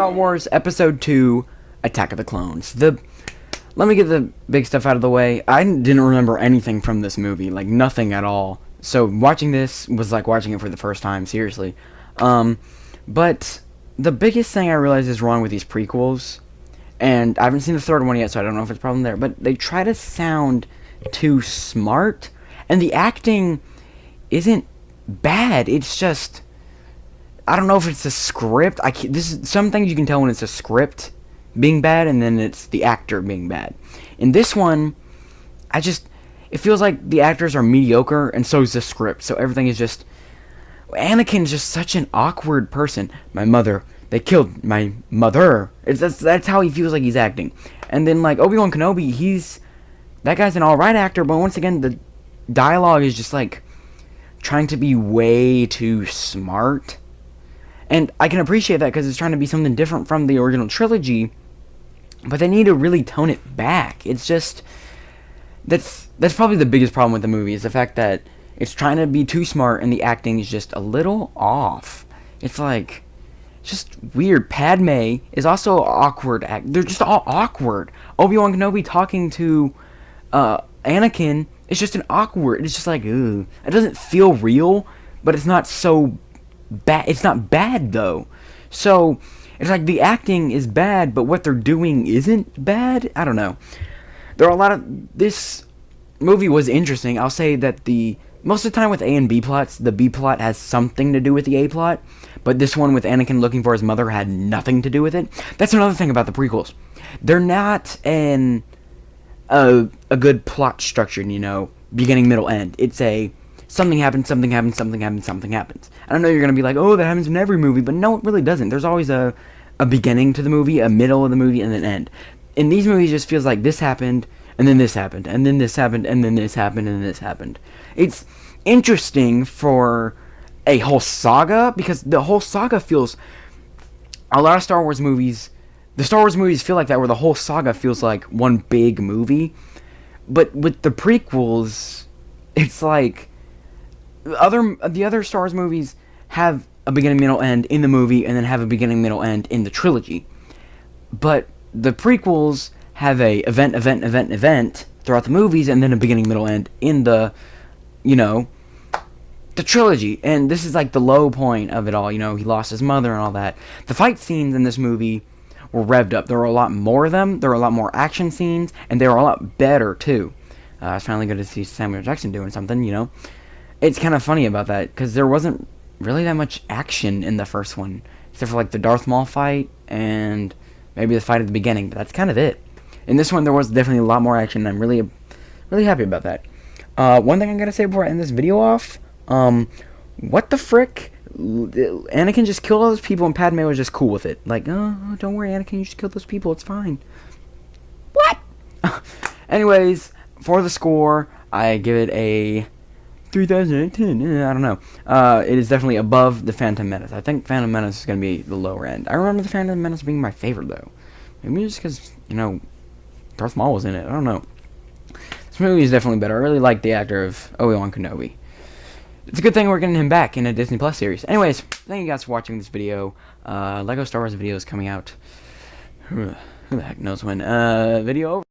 Star Wars Episode 2, Attack of the Clones. Let me get the big stuff out of the way. I didn't remember anything from this movie, like nothing at all. So watching this was like watching it for the first time, seriously. But the biggest thing I realized is wrong with these prequels, and I haven't seen the third one yet, so I don't know if it's a problem there, but they try to sound too smart, and the acting isn't bad. It's just, I don't know if it's a script. This is some things you can tell when it's a script being bad, and then it's the actor being bad. In this one, it feels like the actors are mediocre, and so is the script. So everything is just, Anakin's just such an awkward person. They killed my mother. That's how he feels like he's acting. And then like Obi-Wan Kenobi, that guy's an alright actor, but once again the dialogue is just like trying to be way too smart. And I can appreciate that because it's trying to be something different from the original trilogy, but they need to really tone it back. It's just, that's probably the biggest problem with the movie, is the fact that it's trying to be too smart and the acting is just a little off. It's like, just weird. Padme is also awkward. They're just all awkward. Obi-Wan Kenobi talking to Anakin is just an awkward. It's just like, ugh. It doesn't feel real, but it's not so bad. It's not bad though. So it's like the acting is bad, but what they're doing isn't bad. I don't know. There are a lot of, this movie was interesting. I'll say that most of the time with A and B plots, the B plot has something to do with the A plot, but this one with Anakin looking for his mother had nothing to do with it. That's another thing about the prequels. They're not a good plot structure, beginning, middle, end. It's something happens, something happens, something happens, something happens. And I know you're going to be like, oh, that happens in every movie, but no, it really doesn't. There's always a beginning to the movie, a middle of the movie, and an end. In these movies, it just feels like this happened, and then this happened, and then this happened, and then this happened, and then this happened. It's interesting for a whole saga, because the whole saga feels, a lot of Star Wars movies, the Star Wars movies feel like that, where the whole saga feels like one big movie. But with the prequels, it's like, the other Star Wars movies have a beginning, middle, end in the movie, and then have a beginning, middle, end in the trilogy. But the prequels have a event throughout the movies, and then a beginning, middle, end in the, the trilogy. And this is like the low point of it all. He lost his mother and all that. The fight scenes in this movie were revved up. There were a lot more of them. There were a lot more action scenes, and they were a lot better too. It's finally good to see Samuel Jackson doing something. It's kind of funny about that, because there wasn't really that much action in the first one, except for like the Darth Maul fight and maybe the fight at the beginning, but that's kind of it. In this one, there was definitely a lot more action, and I'm really, really happy about that. One thing I gotta say before I end this video off, what the frick? Anakin just killed all those people, and Padme was just cool with it. Like, oh, don't worry, Anakin, you just killed those people, it's fine. What? Anyways, for the score, I give it a 3,010. I don't know. It is definitely above the Phantom Menace. I think Phantom Menace is going to be the lower end. I remember the Phantom Menace being my favorite, though. Maybe just because, Darth Maul was in it. I don't know. This movie is definitely better. I really like the actor of Obi-Wan Kenobi. It's a good thing we're getting him back in a Disney Plus series. Anyways, thank you guys for watching this video. Lego Star Wars video is coming out. Who the heck knows when? Video over.